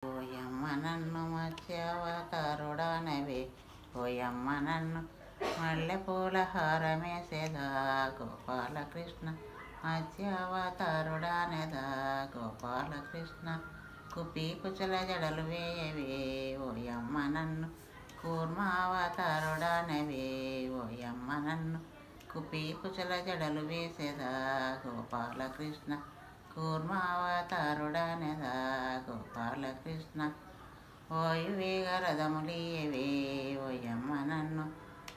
ఓయమ్మ నన్ను మత్స్యావతారుడానవే, ఓయమ్మ నన్ను మల్లెపూల హారమేసేదా గోపాలకృష్ణ. మత్స్యావతారుడానెదా గోపాలకృష్ణ. కుపీ కుచల జడలు వేయవే, ఓయమ్మ నన్ను కూర్మావతారుడానవే, ఓయమ్మ నన్ను కుపీ కుచల జడలు వేసేదా గోపాలకృష్ణ. కూర్మావతారుడానెదా గోపాలకృష్ణ. ఓయువేగ రథములీయవే, ఓయమ్మ నన్ను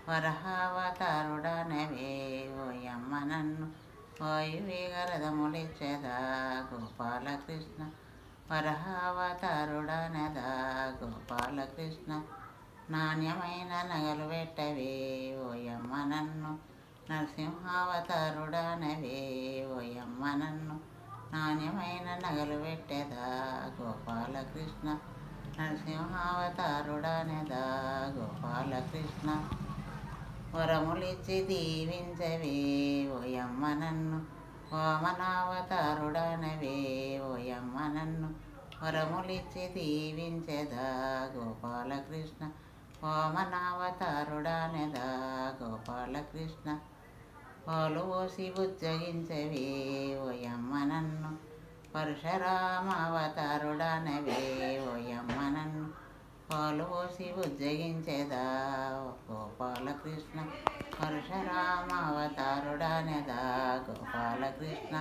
వరహావతారుడానవే, ఓయమ్మ నన్ను ఓయువేగ రథములిచ్చెదా గోపాలకృష్ణ. వరహావతారుడానెదా గోపాలకృష్ణ. నాణ్యమైన నగలు పెట్టవే, ఓయమ్మ నన్ను నరసింహావతారుడానవే, ఓయమ్మ నన్ను నాణ్యమైన నగలు పెట్టెదా గోపాలకృష్ణ. నరసింహావతారుడానెదా గోపాలకృష్ణ. వరములిచ్చి దీవించవే, ఓయమ్మ నన్ను వామనావతారుడానవే, ఓయమ్మ నన్ను వరములిచ్చి దీవించెదా గోపాలకృష్ణ. వామనావతారుడానెదా గోపాలకృష్ణ. పాలు పోసి బుజ్జగించవే, ఓయమ్మ నన్ను పరశురామావతారుడానవే, ఓయమ్మ నన్ను పాలు పోసి బుజ్జగించెదా గోపాలకృష్ణ. పరశురామావతారుడానెదా గోపాలకృష్ణ.